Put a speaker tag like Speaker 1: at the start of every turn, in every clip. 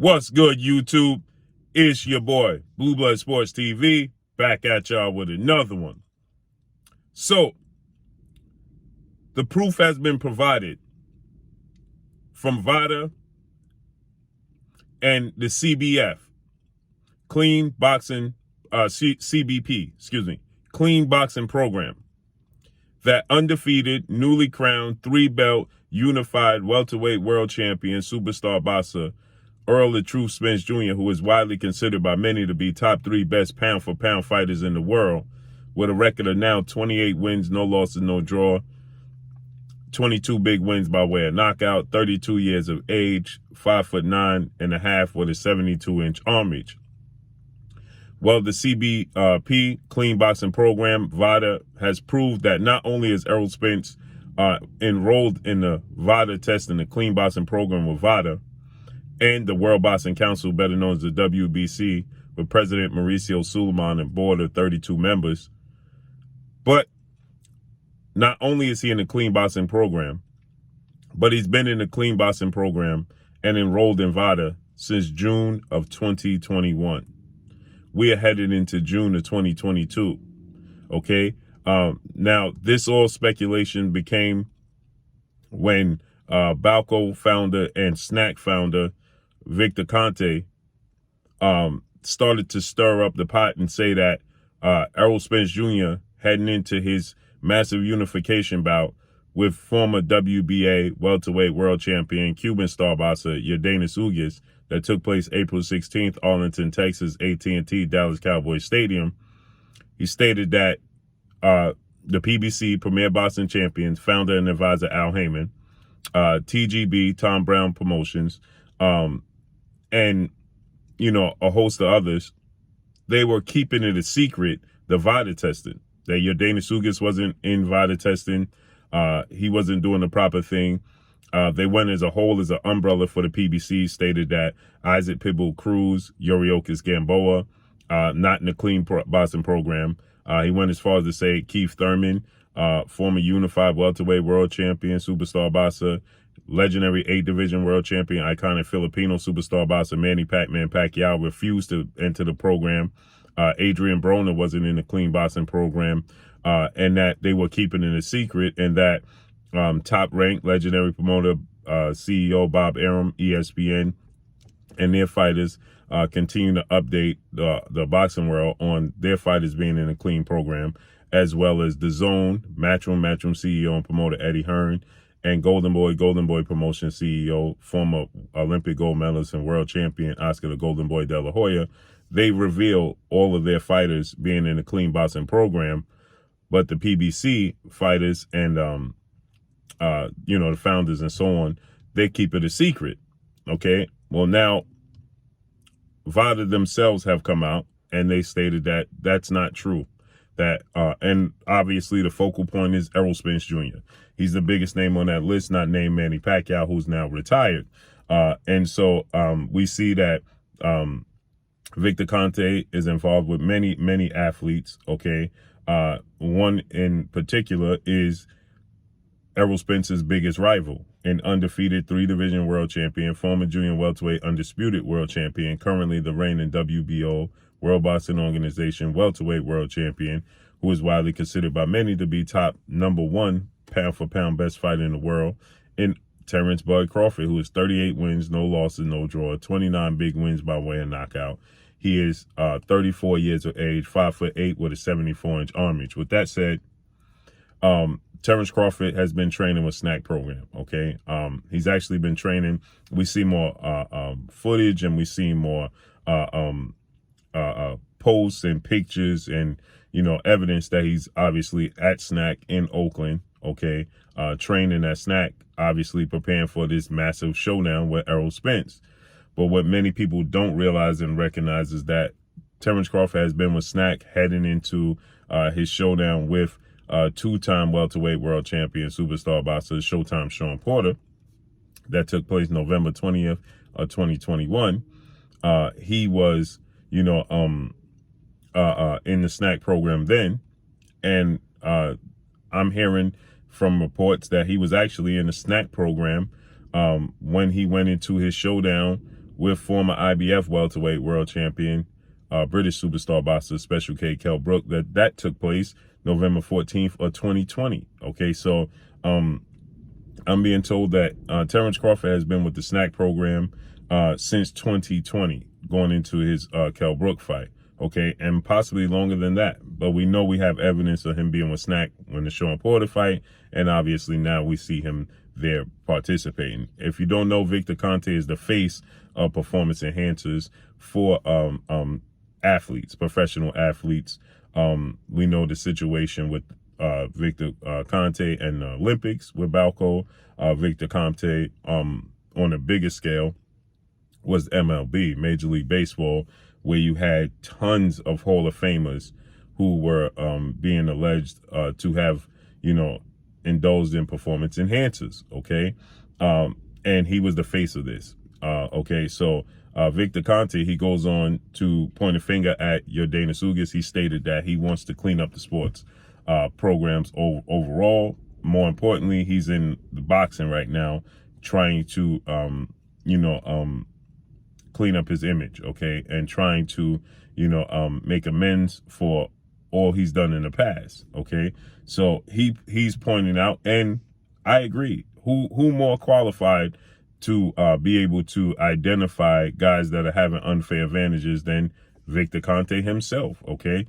Speaker 1: What's good, YouTube? It's your boy, Blue Blood Sports TV, back at y'all with another one. So, the proof has been provided from VADA and the CBF, Clean Boxing, CBP, Clean Boxing Program, that undefeated, newly crowned, 3-belt, unified welterweight world champion, superstar boxer, Errol Spence Jr., who is widely considered by many to be top 3 best pound-for-pound fighters in the world, with a record of now 28 wins, no losses, no draw, 22 big wins by way of knockout, 32 years of age, 5'9.5" with a 72-inch arm reach. Well, the CBP, Clean Boxing Program, VADA, has proved that not only is Errol Spence enrolled in the VADA test in the Clean Boxing Program with VADA, and the World Boxing Council, better known as the WBC, with President Mauricio Suleiman and board of 32 members. But not only is he in the Clean Boxing Program, but he's been in the Clean Boxing Program and enrolled in VADA since June of 2021. We are headed into June of 2022. Okay? Now, this all speculation became when BALCO founder and SNAC founder Victor Conte started to stir up the pot and say that Errol Spence Jr. heading into his massive unification bout with former WBA welterweight world champion Cuban star boxer Yordenis Ugas that took place April 16th, Arlington, Texas, AT&T Dallas Cowboys Stadium. He stated that the PBC, Premier Boxing Champions, founder and advisor Al Heyman, TGB, Tom Brown Promotions, and, you know, a host of others, they were keeping it a secret, the VADA testing, that Yordenis Ugas wasn't in VADA testing. He wasn't doing the proper thing. They went as a whole as an umbrella for the PBC, stated that Isaac Pitbull Cruz, Yuriorkis Gamboa, not in the Clean Boxing Program. He went as far as to say Keith Thurman, former unified welterweight world champion, superstar boxer, legendary 8-division world champion, iconic Filipino superstar boxer Manny Pacman Pacquiao refused to enter the program. Adrian Broner wasn't in the Clean Boxing Program, and that they were keeping it a secret, and that top-ranked legendary promoter, CEO Bob Arum, ESPN, and their fighters continue to update the boxing world on their fighters being in the Clean Program, as well as the Zone, Matchroom CEO and promoter Eddie Hearn, and Golden Boy Promotion CEO, former Olympic gold medalist and world champion Oscar the Golden Boy De La Hoya. They reveal all of their fighters being in the Clean Boxing Program, but the PBC fighters and, you know, the founders and so on, they keep it a secret. Okay. Well, now VADA themselves have come out and they stated that that's not true. That and obviously the focal point is Errol Spence Jr. He's the biggest name on that list, not named Manny Pacquiao, who's now retired. And so we see that Victor Conte is involved with many athletes. Okay. One in particular is Errol Spence's biggest rival, an undefeated 3-division world champion, former junior welterweight undisputed world champion, currently the reigning WBO World Boxing Organization welterweight world champion, who is widely considered by many to be top #1 pound-for-pound best fighter in the world, in Terence Crawford, who is 38 wins, no losses, no draw, 29 big wins by way of knockout. He is 34 years of age, 5'8" with a 74-inch arm reach. With that said, Terence Crawford has been training with SNAC program. Okay. He's actually been training. We see more footage and we see more posts and pictures and, you know, evidence that he's obviously at SNAC in Oakland. Okay. Training at SNAC, obviously preparing for this massive showdown with Errol Spence. But what many people don't realize and recognize is that Terence Crawford has been with SNAC heading into his showdown with 2-time welterweight world champion superstar boxer Showtime Shawn Porter that took place November 20th of 2021. He was, you know, in the SNAC program then, and I'm hearing from reports that he was actually in the SNAC program when he went into his showdown with former IBF welterweight world champion, British superstar boxer Special K Kell Brook. That took place November 14th of 2020. Okay, so I'm being told that Terence Crawford has been with the SNAC program since 2020, going into his Kell Brook fight. Okay, and possibly longer than that. But we know we have evidence of him being with SNAC when the Shawn Porter fight, and obviously now we see him there participating. If you don't know, Victor Conte is the face of performance enhancers for athletes, professional athletes. We know the situation with Victor Conte and the Olympics with BALCO. Victor Conte on a bigger scale was MLB, Major League Baseball, where you had tons of Hall of Famers who were being alleged to have, indulged in performance enhancers, okay? And he was the face of this, okay? So Victor Conte, he goes on to point a finger at Dana Sugas. He stated that he wants to clean up the sports programs overall. More importantly, he's in the boxing right now, trying to, clean up his image, okay, and trying to, make amends for all he's done in the past, okay. So he's pointing out, and I agree. Who more qualified to be able to identify guys that are having unfair advantages than Victor Conte himself, okay?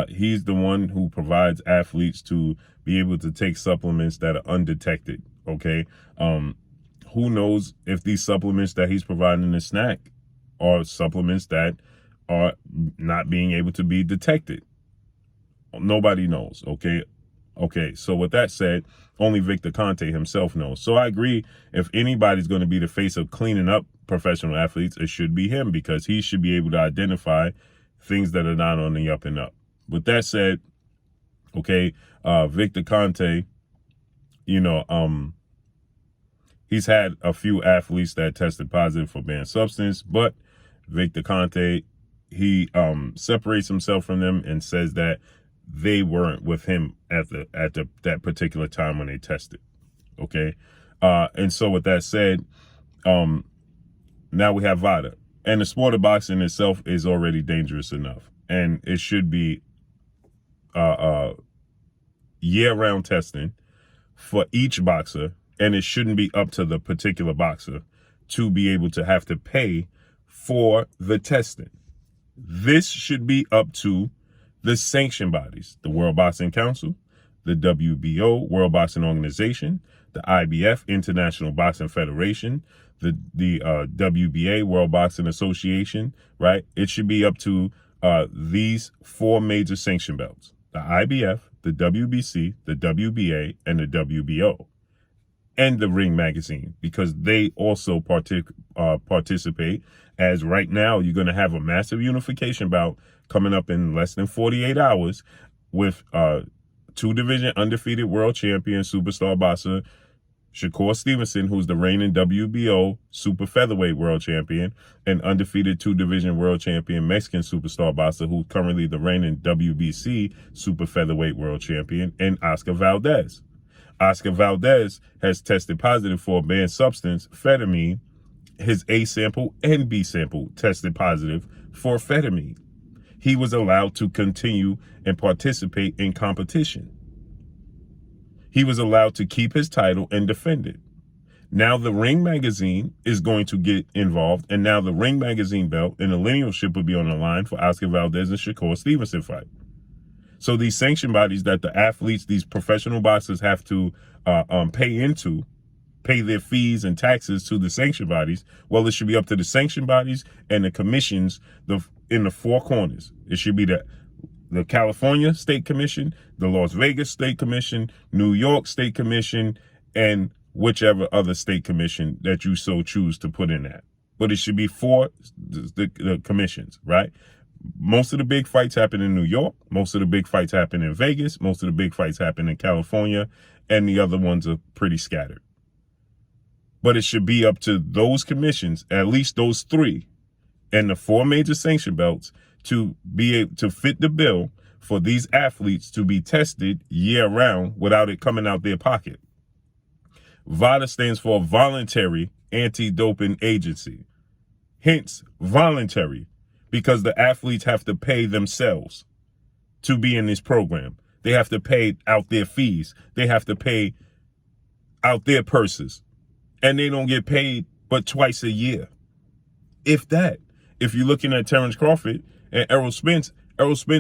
Speaker 1: He's the one who provides athletes to be able to take supplements that are undetected, okay? Who knows if these supplements that he's providing in the SNAC are supplements that are not being able to be detected. Nobody knows, okay? Okay, so with that said, only Victor Conte himself knows. So I agree, if anybody's going to be the face of cleaning up professional athletes, it should be him, because he should be able to identify things that are not on the up and up. With that said, okay, Victor Conte, he's had a few athletes that tested positive for banned substance, but Victor Conte, he separates himself from them and says that they weren't with him at that particular time when they tested. Okay, and so with that said, now we have VADA, and the sport of boxing itself is already dangerous enough, and it should be year-round testing for each boxer, and it shouldn't be up to the particular boxer to be able to have to pay for the testing. This should be up to the sanction bodies, the World Boxing Council, the WBO, World Boxing Organization, the IBF, International Boxing Federation, the WBA, World Boxing Association, right? It should be up to these four major sanction belts: the IBF, the WBC, the WBA, and the WBO, and the Ring Magazine, because they also participate. As right now, you're going to have a massive unification bout coming up in less than 48 hours with two-division undefeated world champion superstar boxer Shakur Stevenson, who's the reigning WBO super featherweight world champion, and undefeated two-division world champion Mexican superstar boxer, who's currently the reigning WBC super featherweight world champion, and Oscar Valdez. Oscar Valdez has tested positive for a banned substance, amphetamine. His A sample and B sample tested positive for amphetamine. He was allowed to continue and participate in competition. He was allowed to keep his title and defend it. Now the Ring Magazine is going to get involved, and now the Ring Magazine belt and the linealship will be on the line for Oscar Valdez and Shakur Stevenson fight. So these sanction bodies that the athletes, these professional boxers have to pay their fees and taxes to the sanction bodies. Well, it should be up to the sanction bodies and the commissions in the four corners. It should be the California State Commission, the Las Vegas State Commission, New York State Commission, and whichever other state commission that you so choose to put in that. But it should be for the commissions, right? Most of the big fights happen in New York. Most of the big fights happen in Vegas. Most of the big fights happen in California. And the other ones are pretty scattered. But it should be up to those commissions, at least those three, and the four major sanction belts to be able to fit the bill for these athletes to be tested year-round without it coming out their pocket. VADA stands for Voluntary Anti-Doping Agency. hence voluntary, because the athletes have to pay themselves to be in this program. They have to pay out their fees. They have to pay out their purses. And they don't get paid but twice a year. If that. If you're looking at Terence Crawford and Errol Spence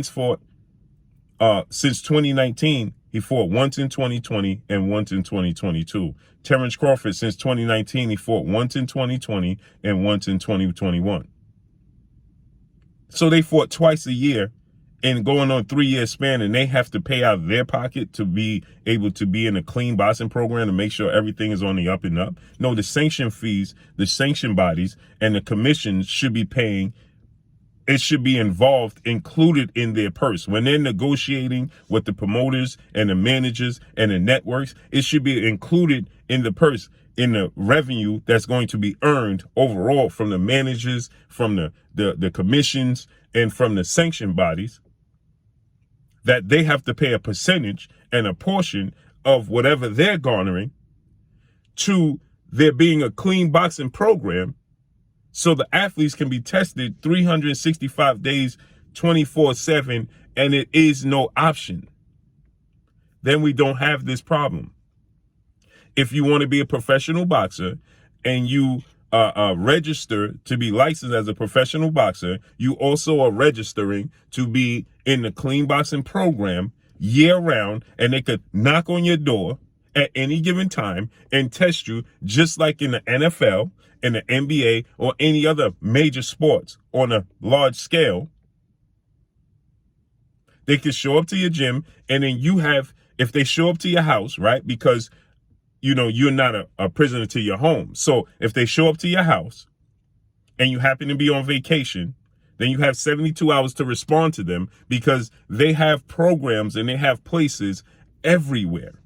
Speaker 1: fought since 2019. He fought once in 2020 and once in 2022. Terence Crawford, since 2019, he fought once in 2020 and once in 2021. So they fought twice a year and going on 3-year span, and they have to pay out of their pocket to be able to be in a clean boxing program to make sure everything is on the up and up. No, the sanction fees, the sanction bodies, and the commissions should be paying. It should be included in their purse. When they're negotiating with the promoters and the managers and the networks, it should be included in the purse, in the revenue that's going to be earned overall from the managers, from the commissions, and from the sanction bodies, that they have to pay a percentage and a portion of whatever they're garnering to there being a clean boxing program, so the athletes can be tested 365 days, 24/7, and it is no option. Then we don't have this problem. If you want to be a professional boxer and you register to be licensed as a professional boxer, you also are registering to be in the clean boxing program year round, and they could knock on your door at any given time and test you just like in the NFL, in the NBA, or any other major sports on a large scale. They can show up to your gym, and then if they show up to your house, right? Because, you're not a prisoner to your home. So if they show up to your house and you happen to be on vacation, then you have 72 hours to respond to them, because they have programs and they have places everywhere.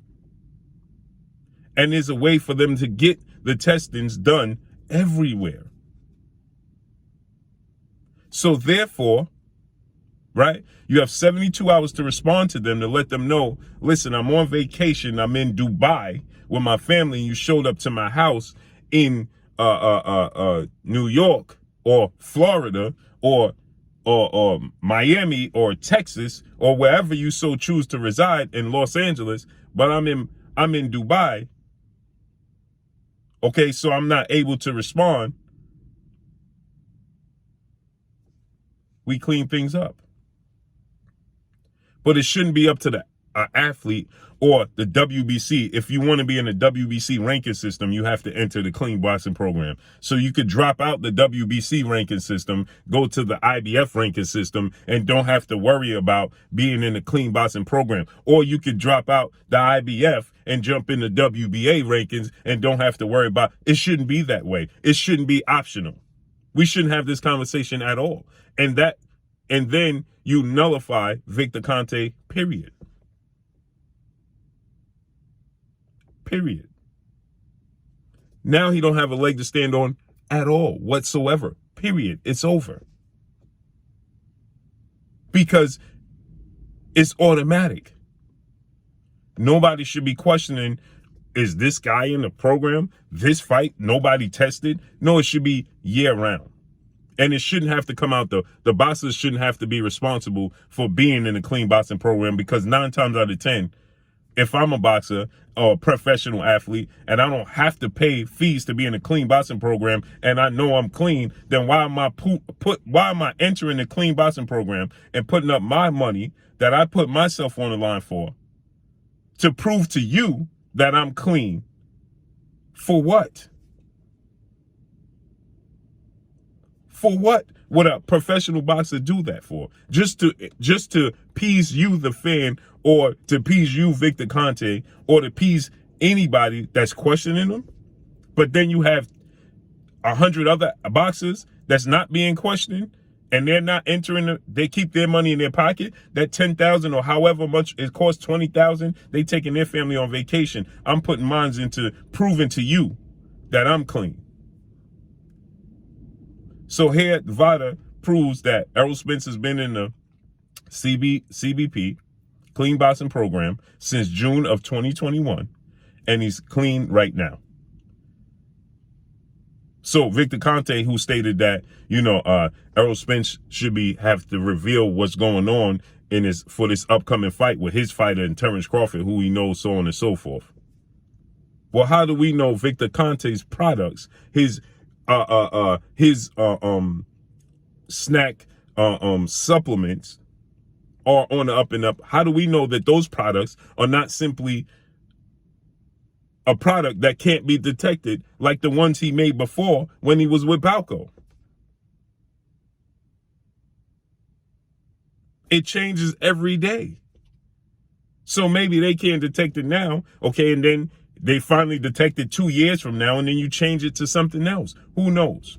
Speaker 1: And there's a way for them to get the testings done everywhere. So therefore, right, you have 72 hours to respond to them, to let them know, listen, I'm on vacation, I'm in Dubai with my family, and you showed up to my house in New York or Florida or Miami or Texas or wherever you so choose to reside in Los Angeles, but I'm in Dubai. Okay, so I'm not able to respond. We clean things up. But it shouldn't be up to the athlete or the WBC. If you want to be in the WBC ranking system, you have to enter the clean boxing program. So you could drop out the WBC ranking system, go to the IBF ranking system, and don't have to worry about being in the clean boxing program. Or you could drop out the IBF and jump in the WBA rankings and don't have to worry about. It shouldn't be that way. It shouldn't be optional. We shouldn't have this conversation at all. And then you nullify Victor Conte, period. Period. Now he don't have a leg to stand on at all, whatsoever. Period. It's over. Because it's automatic. Nobody should be questioning, is this guy in the program? This fight, nobody tested? No, it should be year round. And it shouldn't have to come out, the boxers shouldn't have to be responsible for being in a clean boxing program, because 9 times out of 10, if I'm a boxer or a professional athlete and I don't have to pay fees to be in a clean boxing program, and I know I'm clean, then why am I entering the clean boxing program and putting up my money that I put myself on the line for, to prove to you that I'm clean? For what? For what would a professional boxer do that for? Just to appease you, the fan, or to appease you, Victor Conte, or to appease anybody that's questioning them? But then you have 100 other boxers that's not being questioned, and they're not entering. They keep their money in their pocket. That $10,000 or however much it costs, $20,000, they taking their family on vacation. I'm putting mine into proving to you that I'm clean. So here, VADA proves that Errol Spence has been in the CBP, clean boxing program, since June of 2021, and he's clean right now. So Victor Conte, who stated that, Errol Spence should have to reveal what's going on for this upcoming fight with his fighter and Terence Crawford, who he knows, so on and so forth. Well, how do we know Victor Conte's products, his SNAC supplements are on the up and up? How do we know that those products are not simply a product that can't be detected like the ones he made before when he was with BALCO? It changes every day. So maybe they can't detect it now, okay, and then they finally detect it 2 years from now, and then you change it to something else. Who knows?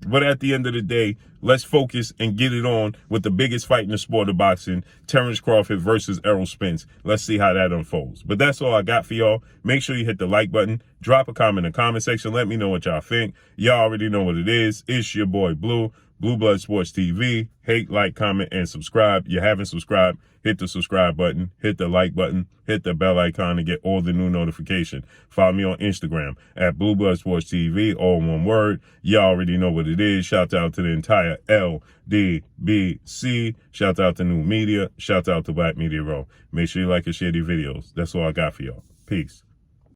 Speaker 1: But at the end of the day, let's focus and get it on with the biggest fight in the sport of boxing, Terence Crawford versus Errol Spence. Let's see how that unfolds. But that's all I got for y'all. Make sure you hit the like button. Drop a comment in the comment section. Let me know what y'all think. Y'all already know what it is. It's your boy Blue, Blue Blood Sports TV. Hate, like, comment, and subscribe. You haven't subscribed, hit the subscribe button, hit the like button, hit the bell icon to get all the new notifications. Follow me on Instagram at Blue Blood Sports TV, all one word. Y'all already know what it is. Shout out to the entire LDBC. Shout out to New Media. Shout out to Black Media Row. Make sure you like and share these videos. That's all I got for y'all. Peace.